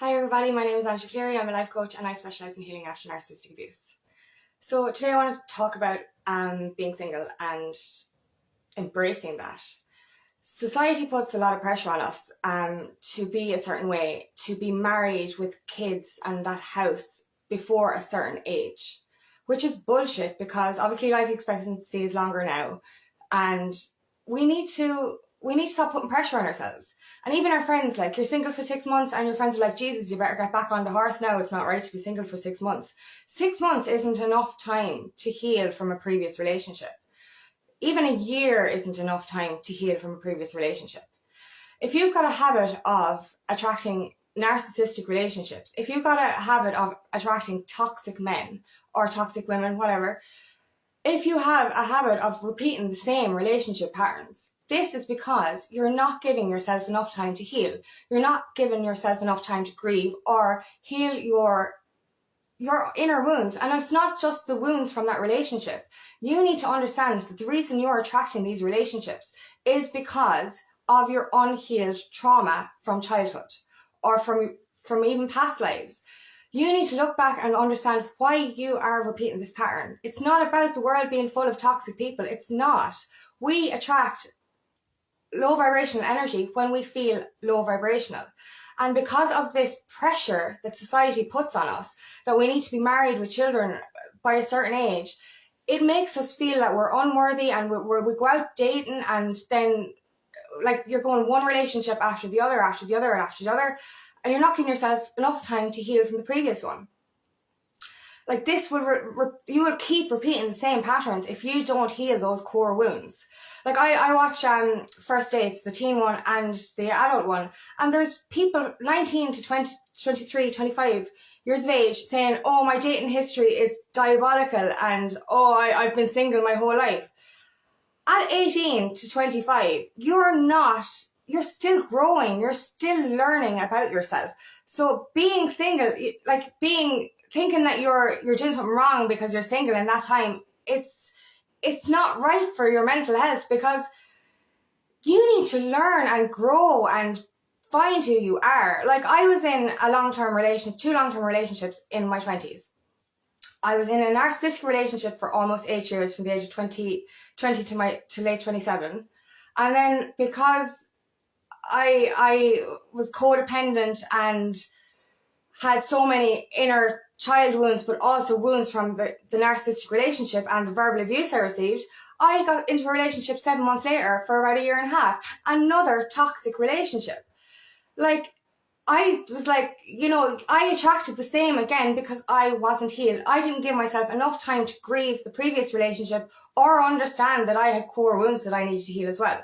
Hi everybody, my name is Angela Cleary. I'm a life coach and I specialise in healing after narcissistic abuse. So today I want to talk about being single and embracing that. Society puts a lot of pressure on us to be a certain way, to be married with kids and that house before a certain age, which is bullshit because obviously life expectancy is longer now and we need to stop putting pressure on ourselves. And even our friends, like, you're single for 6 months and your friends are like, Jesus, you better get back on the horse now. It's not right to be single for 6 months. 6 months isn't enough time to heal from a previous relationship. Even a year isn't enough time to heal from a previous relationship. If you've got a habit of attracting narcissistic relationships, if you've got a habit of attracting toxic men or toxic women, whatever, if you have a habit of repeating the same relationship patterns, this is because you're not giving yourself enough time to heal. You're not giving yourself enough time to grieve or heal your inner wounds. And it's not just the wounds from that relationship. You need to understand that the reason you're attracting these relationships is because of your unhealed trauma from childhood or from even past lives. You need to look back and understand why you are repeating this pattern. It's not about the world being full of toxic people. It's not. We attract low vibrational energy when we feel low vibrational. And because of this pressure that society puts on us, that we need to be married with children by a certain age, it makes us feel that we're unworthy and we go out dating and then like you're going one relationship after the other, after the other, and after the other, and you're not giving yourself enough time to heal from the previous one. Like this you will keep repeating the same patterns if you don't heal those core wounds. Like I watch First Dates, the teen one and the adult one, and there's people 19 to 20, 23, 25 years of age saying, oh, my dating history is diabolical and oh, I've been single my whole life. At 18 to 25, you're still growing, you're still learning about yourself. So being single, like thinking that you're doing something wrong because you're single in that time, it's not right for your mental health because you need to learn and grow and find who you are. Like I was in two long-term relationships in my 20s. I was in a narcissistic relationship for almost 8 years from the age of 20 to late 27. And then because I was codependent and had so many inner child wounds, but also wounds from the narcissistic relationship and the verbal abuse I received, I got into a relationship 7 months later for about 1.5 years. Another toxic relationship. Like, I was like, I attracted the same again because I wasn't healed. I didn't give myself enough time to grieve the previous relationship or understand that I had core wounds that I needed to heal as well.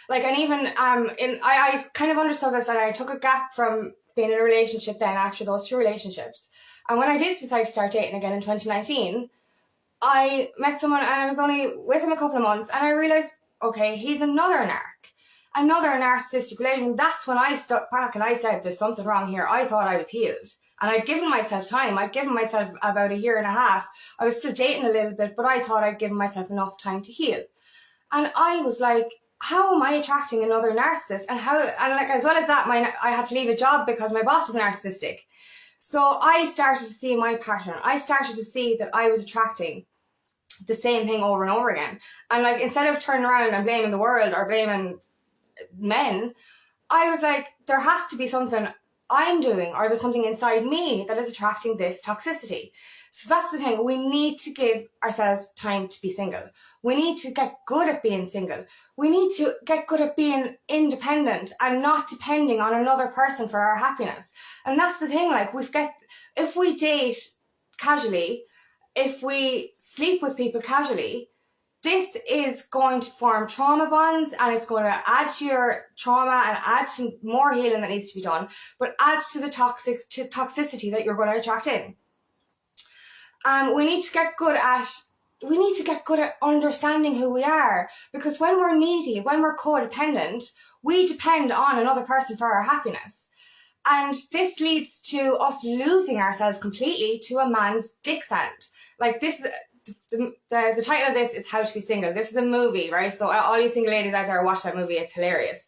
Like, and even I kind of understood this, and I took a gap from being in a relationship then after those 2 relationships. And when I did decide to start dating again in 2019, I met someone and I was only with him a couple of months and I realised, okay, he's another narcissistic relationship. That's when I stuck back and I said, there's something wrong here. I thought I was healed. And I'd given myself time. I'd given myself about 1.5 years. I was still dating a little bit, but I thought I'd given myself enough time to heal. And I was like, how am I attracting another narcissist? And like, as well as that, I had to leave a job because my boss was narcissistic. So I started to see my pattern. I started to see that I was attracting the same thing over and over again. And like, instead of turning around and blaming the world or blaming men, I was like, there has to be something I'm doing, or there's something inside me that is attracting this toxicity. So that's the thing. We need to give ourselves time to be single. We need to get good at being single. We need to get good at being independent and not depending on another person for our happiness. And that's the thing, like, if we date casually, if we sleep with people casually, this is going to form trauma bonds and it's going to add to your trauma and add to more healing that needs to be done, but adds to the toxicity that you're going to attract in. We need to get good at understanding who we are, because when we're needy, when we're codependent, we depend on another person for our happiness. And this leads to us losing ourselves completely to a man's dick sand. Like, this, the title of this is How to Be Single. This is a movie, right? So all you single ladies out there, watch that movie. It's hilarious.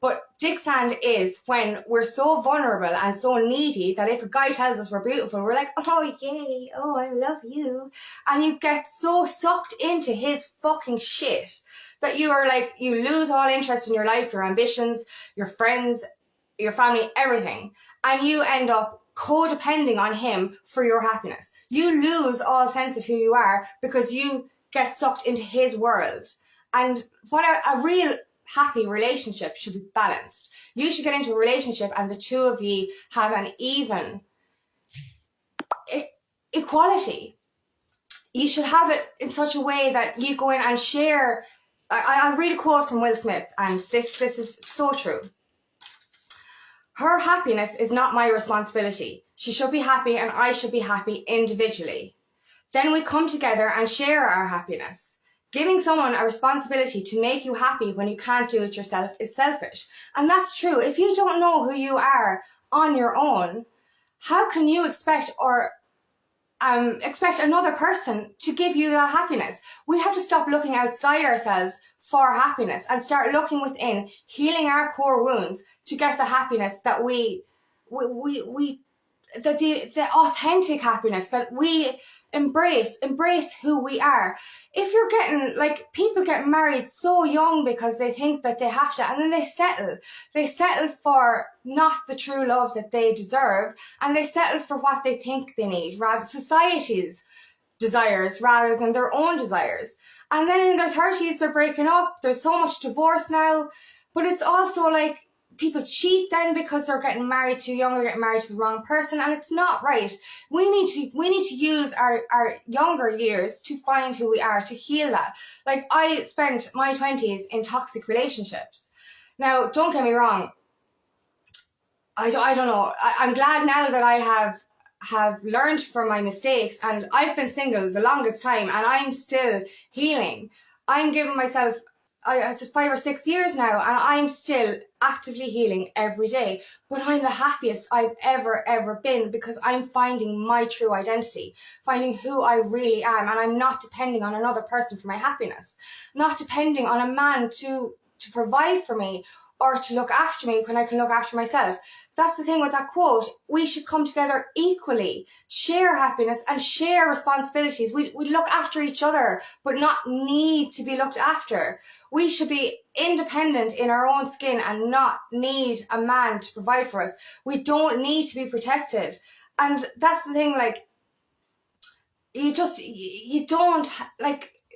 But dick sand is when we're so vulnerable and so needy that if a guy tells us we're beautiful, we're like, oh yay, oh I love you. And you get so sucked into his fucking shit that you are like, you lose all interest in your life, your ambitions, your friends, your family, everything. And you end up codepending on him for your happiness. You lose all sense of who you are because you get sucked into his world. And what a real happy relationship should be balanced. You should get into a relationship and the two of you have an even equality. You should have it in such a way that you go in and share. I'll read a quote from Will Smith, and this is so true. Her happiness is not my responsibility. She should be happy and I should be happy individually. Then we come together and share our happiness. Giving someone a responsibility to make you happy when you can't do it yourself is selfish. And that's true. If you don't know who you are on your own, how can you expect another person to give you that happiness? We have to stop looking outside ourselves for happiness and start looking within, healing our core wounds to get the happiness that the authentic happiness that we embrace who we are. If you're getting, like, people get married so young because they think that they have to, and then they settle for not the true love that they deserve, and they settle for what they think they need, rather society's desires rather than their own desires. And then in their 30s they're breaking up. There's so much divorce now, but it's also like people cheat then because they're getting married too young, they're getting married to the wrong person, and it's not right. We need to use our younger years to find who we are, to heal that. Like, I spent my 20s in toxic relationships. Now, don't get me wrong, I don't know. I'm glad now that I have learned from my mistakes, and I've been single the longest time and I'm still healing. I'm giving myself, it's 5 or 6 years now, and I'm still actively healing every day. But I'm the happiest I've ever been because I'm finding my true identity, finding who I really am, and I'm not depending on another person for my happiness, not depending on a man to provide for me or to look after me when I can look after myself. That's the thing with that quote. We should come together equally, share happiness and share responsibilities. We look after each other, but not need to be looked after. We should be independent in our own skin and not need a man to provide for us. We don't need to be protected. And that's the thing, like,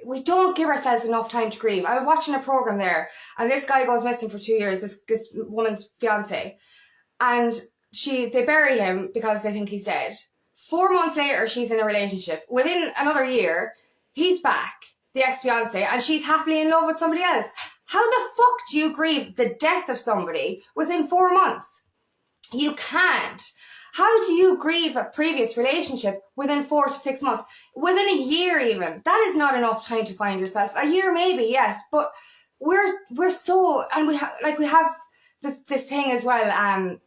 we don't give ourselves enough time to grieve. I was watching a program there, and this guy goes missing for 2 years, this woman's fiance. And they bury him because they think he's dead. 4 months later, she's in a relationship. Within another year, he's back, the ex-fiance, and she's happily in love with somebody else. How the fuck do you grieve the death of somebody within 4 months? You can't. How do you grieve a previous relationship within 4 to 6 months? Within a year even. That is not enough time to find yourself. A year maybe, yes, but we're so, and we have this thing as well,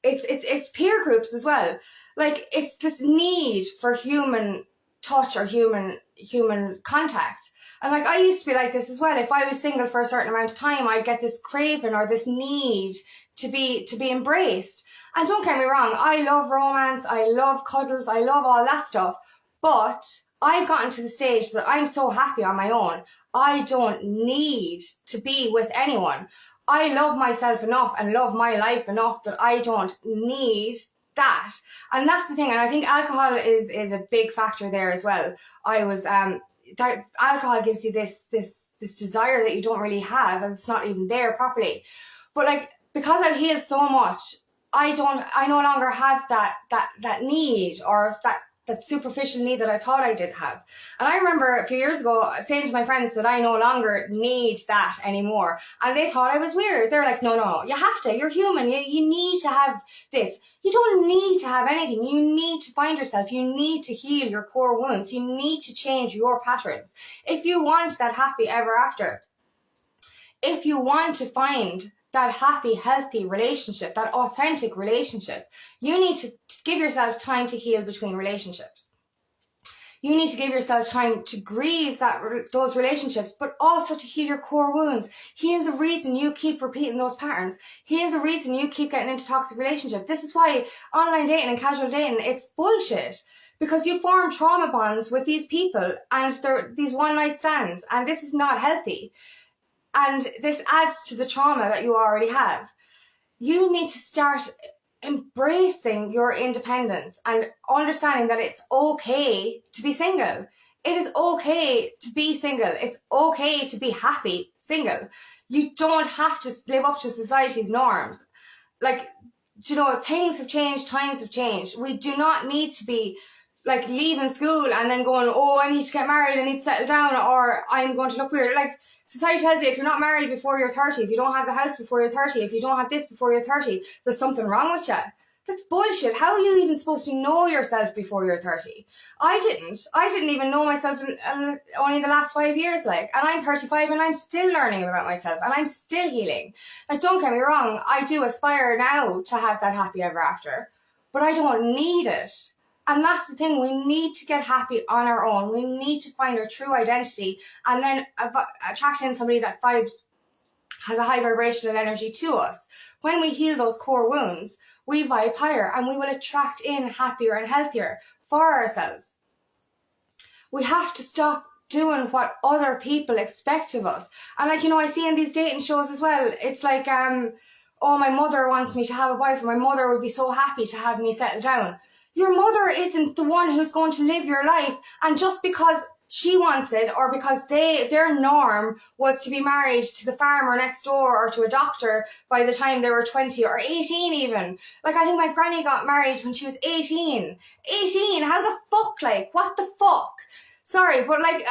it's peer groups as well. Like, it's this need for human touch or human contact. And like, I used to be like this as well. If I was single for a certain amount of time, I'd get this craving or this need to be embraced. And don't get me wrong, I love romance, I love cuddles, I love all that stuff. But I've gotten to the stage that I'm so happy on my own. I don't need to be with anyone. I love myself enough and love my life enough that I don't need that. And that's the thing. And I think alcohol is a big factor there as well. That alcohol gives you this desire that you don't really have, and it's not even there properly. But like, because I've healed so much, I no longer have that need, or that superficial need that I thought I did have. And I remember a few years ago saying to my friends that I no longer need that anymore. And they thought I was weird. They're like, no, you have to. You're human. You need to have this. You don't need to have anything. You need to find yourself. You need to heal your core wounds. You need to change your patterns. If you want that happy ever after, if you want to find that happy, healthy relationship, that authentic relationship, you need to give yourself time to heal between relationships. You need to give yourself time to grieve those relationships, but also to heal your core wounds. Heal the reason you keep repeating those patterns. Heal the reason you keep getting into toxic relationships. This is why online dating and casual dating, it's bullshit. Because you form trauma bonds with these people and they're these one-night stands, and this is not healthy. And this adds to the trauma that you already have. You need to start embracing your independence and understanding that it's okay to be single. It is okay to be single. It's okay to be happy single. You don't have to live up to society's norms. Like, you know, things have changed, times have changed. We do not need to be like leaving school and then going, oh, I need to get married, I need to settle down, or I'm going to look weird. Like, society tells you if you're not married before you're 30, if you don't have the house before you're 30, if you don't have this before you're 30, there's something wrong with you. That's bullshit. How are you even supposed to know yourself before you're 30? I didn't even know myself only the last 5 years, like, and I'm 35 and I'm still learning about myself and I'm still healing. Like, don't get me wrong, I do aspire now to have that happy ever after, but I don't need it. And that's the thing, we need to get happy on our own. We need to find our true identity and then attract in somebody that has a high vibrational energy to us. When we heal those core wounds, we vibe higher and we will attract in happier and healthier for ourselves. We have to stop doing what other people expect of us. And like, you know, I see in these dating shows as well, it's like, oh, my mother wants me to have a boyfriend. My mother would be so happy to have me settle down. Your mother isn't the one who's going to live your life, and just because she wants it or because their norm was to be married to the farmer next door or to a doctor by the time they were 20 or 18 even. Like, I think my granny got married when she was 18. 18? How the fuck? Like, what the fuck? Sorry, but like,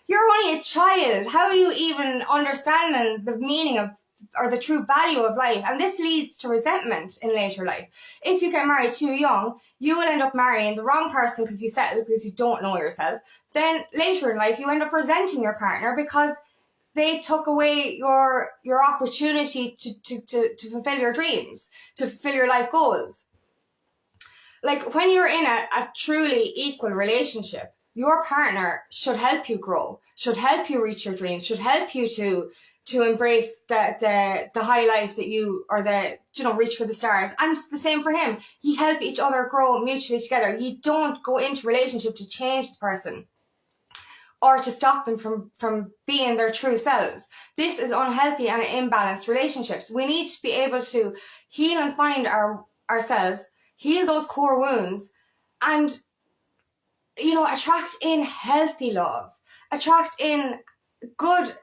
you're only a child. How are you even understanding the meaning of or the true value of life? And this leads to resentment in later life. If you get married too young, you will end up marrying the wrong person because you settle because you don't know yourself. Then later in life, you end up resenting your partner because they took away your opportunity to fulfill your dreams, to fulfill your life goals. Like, when you're in a truly equal relationship, your partner should help you grow, should help you reach your dreams, should help you to embrace the high life that you, or reach for the stars. And the same for him. You help each other grow mutually together. You don't go into relationship to change the person or to stop them from being their true selves. This is unhealthy and imbalanced relationships. We need to be able to heal and find ourselves, heal those core wounds, and, you know, attract in healthy love, attract in good,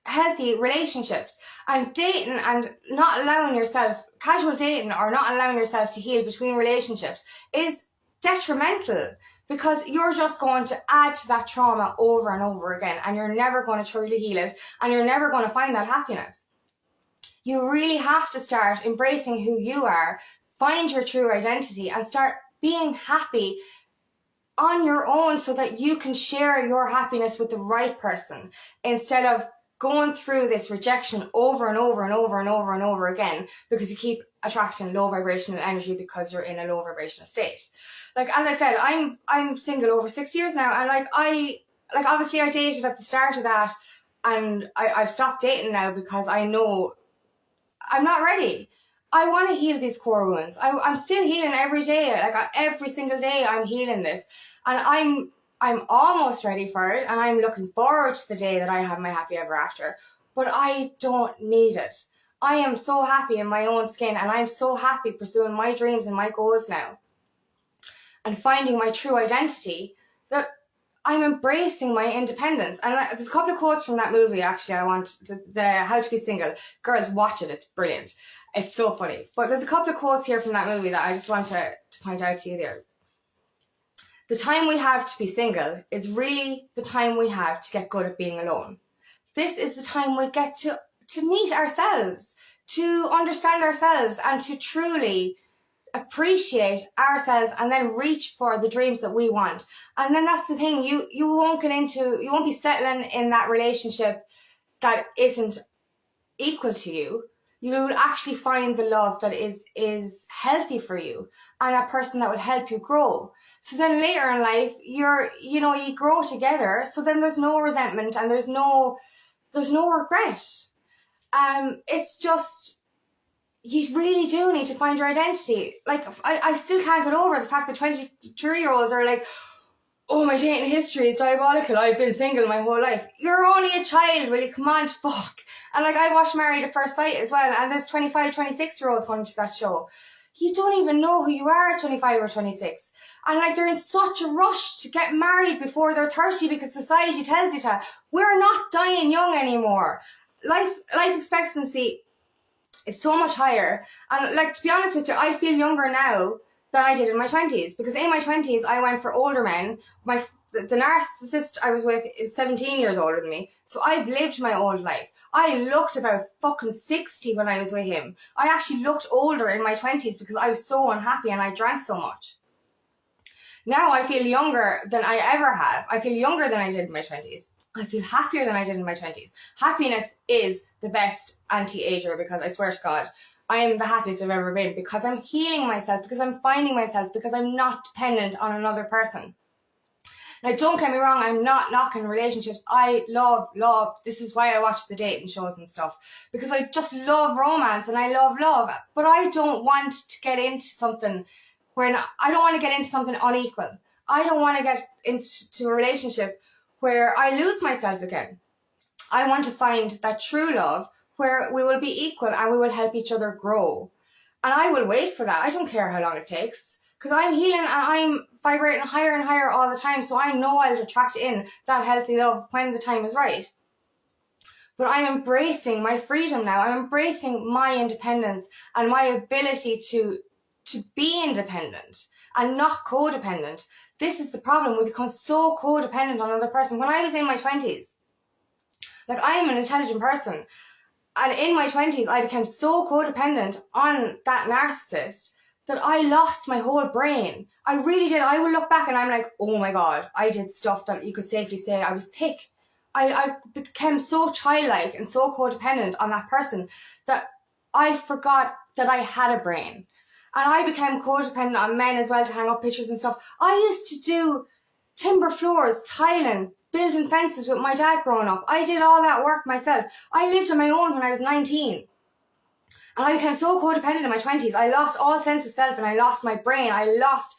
healthy relationships. And dating and not allowing yourself, casual dating or not allowing yourself to heal between relationships is detrimental, because you're just going to add to that trauma over and over again, and you're never going to truly heal it, and you're never going to find that happiness. You really have to start embracing who you are, find your true identity, and start being happy on your own so that you can share your happiness with the right person, instead of going through this rejection over and over and over and over and over again because you keep attracting low vibrational energy because you're in a low vibrational state. Like, as I said, I'm single over 6 years now, and obviously I dated at the start of that, and I've stopped dating now because I know I'm not ready. I want to heal these core wounds. I'm still healing every day. Like, every single day I'm healing this, and I'm almost ready for it, and I'm looking forward to the day that I have my happy ever after. But I don't need it. I am so happy in my own skin, and I'm so happy pursuing my dreams and my goals now, and finding my true identity, that I'm embracing my independence. And there's a couple of quotes from that movie, actually. I want the How to Be Single. Girls, watch it. It's brilliant. It's so funny. But there's a couple of quotes here from that movie that I just want to point out to you there. The time we have to be single is really the time we have to get good at being alone. This is the time we get to meet ourselves, to understand ourselves, and to truly appreciate ourselves, and then reach for the dreams that we want. And then that's the thing, you won't be settling in that relationship that isn't equal to you. You'll actually find the love that is healthy for you, and a person that will help you grow. So then later in life, you grow together. So then there's no resentment and there's no regret. It's just, you really do need to find your identity. Like, I still can't get over the fact that 23-year-olds are like, oh, my dating history is diabolical. I've been single my whole life. You're only a child, will you? Come on, fuck. And like, I watched Married at First Sight as well, and there's 25, 26-year-olds coming to that show. You don't even know who you are at 25 or 26. And like, they're in such a rush to get married before they're 30 because society tells you to. We're not dying young anymore. Life expectancy is so much higher. And like, to be honest with you, I feel younger now than I did in my 20s. Because in my 20s, I went for older men. The narcissist I was with is 17 years older than me. So I've lived my old life. I looked about fucking 60 when I was with him. I actually looked older in my 20s because I was so unhappy and I drank so much. Now I feel younger than I ever have. I feel younger than I did in my 20s. I feel happier than I did in my 20s. Happiness is the best anti-ager, because I swear to God, I am the happiest I've ever been, because I'm healing myself, because I'm finding myself, because I'm not dependent on another person. Now, don't get me wrong, I'm not knocking relationships. I love, this is why I watch the dating shows and stuff, because I just love romance and I love love. But I don't want to get into something I don't want to get into something unequal. I don't want to get into a relationship where I lose myself again. I want to find that true love where we will be equal and we will help each other grow. And I will wait for that. I don't care how long it takes, because I'm healing and I'm vibrating higher and higher all the time. So I know I'll attract in that healthy love when the time is right. But I'm embracing my freedom now. I'm embracing my independence and my ability to be independent and not codependent. This is the problem. We become so codependent on another person. When I was in my 20s, like, I am an intelligent person, and in my 20s, I became so codependent on that narcissist that I lost my whole brain. I really did. I will look back and I'm like, oh my God, I did stuff that you could safely say I was thick. I became so childlike and so codependent on that person that I forgot that I had a brain. And I became codependent on men as well, to hang up pictures and stuff. I used to do timber floors, tiling, building fences with my dad growing up. I did all that work myself. I lived on my own when I was 19. And I became so codependent in my 20s. I lost all sense of self and I lost my brain. I lost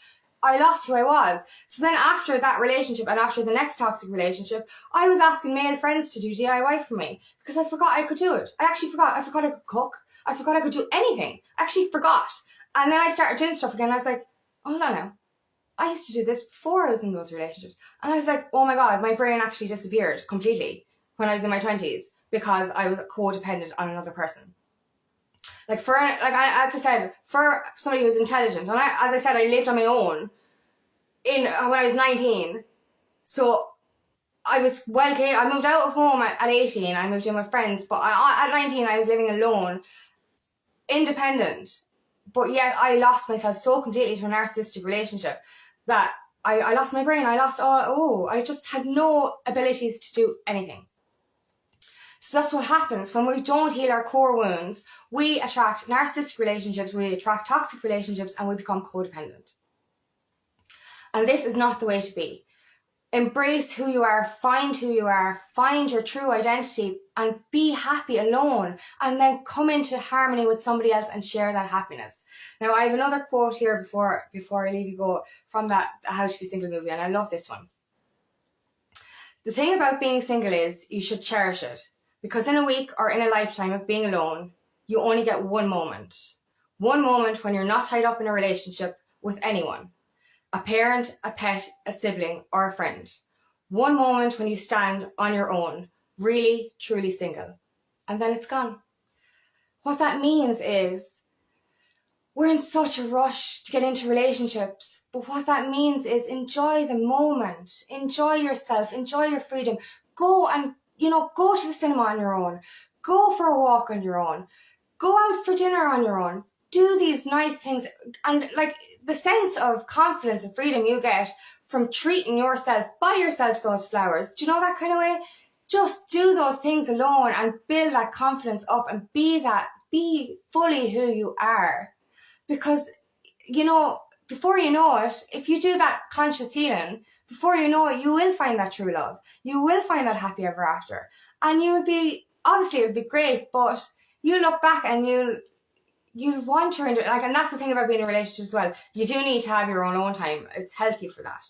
who I was. So then after that relationship and after the next toxic relationship, I was asking male friends to do DIY for me because I forgot I could do it. I actually forgot. I forgot I could cook. I forgot I could do anything. I actually forgot. And then I started doing stuff again. I was like, hold on now. I used to do this before I was in those relationships. And I was like, oh my God, my brain actually disappeared completely when I was in my 20s because I was codependent on another person. As I said, for somebody who's intelligent, and as I said, I lived on my own when I was 19. So I was I moved out of home at 18. I moved in with friends, but at 19 I was living alone, independent. But yet I lost myself so completely to a narcissistic relationship that I lost my brain. I just had no abilities to do anything. So that's what happens when we don't heal our core wounds. We attract narcissistic relationships, we attract toxic relationships, and we become codependent. And this is not the way to be. Embrace who you are, find your true identity, and be happy alone, and then come into harmony with somebody else and share that happiness. Now, I have another quote here before I leave you go from that How to Be Single movie, and I love this one. The thing about being single is you should cherish it, because in a week or in a lifetime of being alone, you only get one moment. One moment when you're not tied up in a relationship with anyone. A parent, a pet, a sibling, or a friend. One moment when you stand on your own, really, truly single. And then it's gone. What that means is we're in such a rush to get into relationships. But what that means is enjoy the moment. Enjoy yourself. Enjoy your freedom. Go to the cinema on your own. Go for a walk on your own. Go out for dinner on your own. Do these nice things. And like the sense of confidence and freedom you get from treating yourself, buy yourself those flowers. Do you know that kind of way? Just do those things alone and build that confidence up and be fully who you are. Because, before you know it, if you do that conscious healing, before you know it, you will find that true love. You will find that happy ever after. And you would be, obviously it would be great, but you look back and you'll want to, like, and that's the thing about being in a relationship as well. You do need to have your own time. It's healthy for that.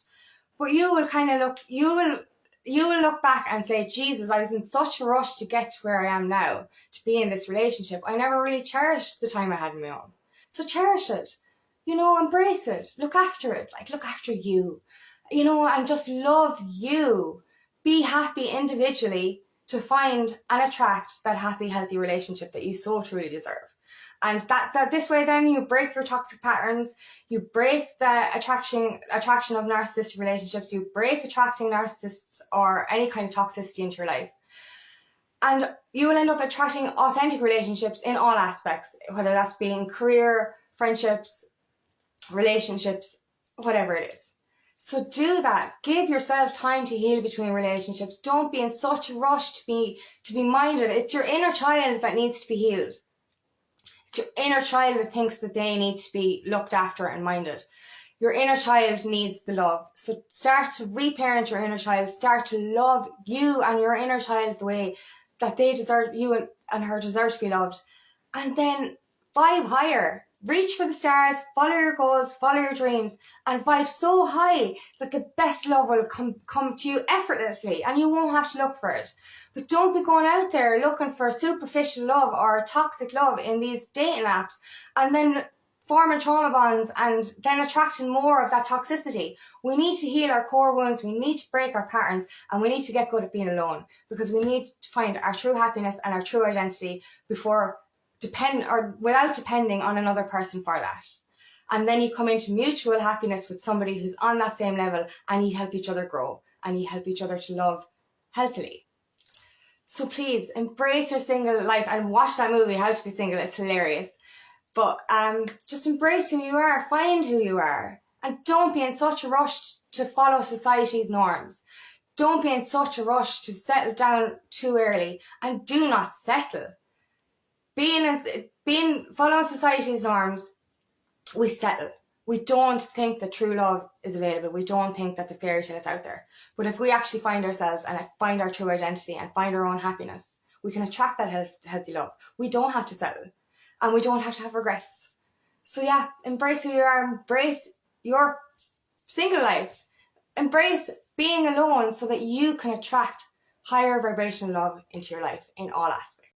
But you will kind of you will look back and say, Jesus, I was in such a rush to get to where I am now, to be in this relationship. I never really cherished the time I had on my own. So cherish it, embrace it, look after it, like look after you, and just love you. Be happy individually to find and attract that happy, healthy relationship that you so truly deserve. And that this way then you break your toxic patterns, you break the attraction of narcissistic relationships, you break attracting narcissists or any kind of toxicity into your life. And you will end up attracting authentic relationships in all aspects, whether that's being career, friendships, relationships, whatever it is. So do that. Give yourself time to heal between relationships. Don't be in such a rush to be minded. It's your inner child that needs to be healed. It's your inner child that thinks that they need to be looked after and minded. Your inner child needs the love. So start to reparent your inner child. Start to love you and your inner child the way that they deserve, you and her deserve to be loved. And then vibe higher. Reach for the stars, follow your goals, follow your dreams, and vibe so high that the best love will come to you effortlessly and you won't have to look for it. But don't be going out there looking for superficial love or toxic love in these dating apps and then forming trauma bonds and then attracting more of that toxicity. We need to heal our core wounds, we need to break our patterns, and we need to get good at being alone, because we need to find our true happiness and our true identity without depending on another person for that. And then you come into mutual happiness with somebody who's on that same level, and you help each other grow and you help each other to love healthily. So please embrace your single life and watch that movie, How to Be Single. It's hilarious. But just embrace who you are, find who you are, and don't be in such a rush to follow society's norms. Don't be in such a rush to settle down too early, and do not settle. Following society's norms, we settle. We don't think that true love is available. We don't think that the fairy tale is out there. But if we actually find ourselves and find our true identity and find our own happiness, we can attract that healthy love. We don't have to settle, and we don't have to have regrets. So yeah, embrace who you are, embrace your single life, embrace being alone so that you can attract higher vibrational love into your life in all aspects.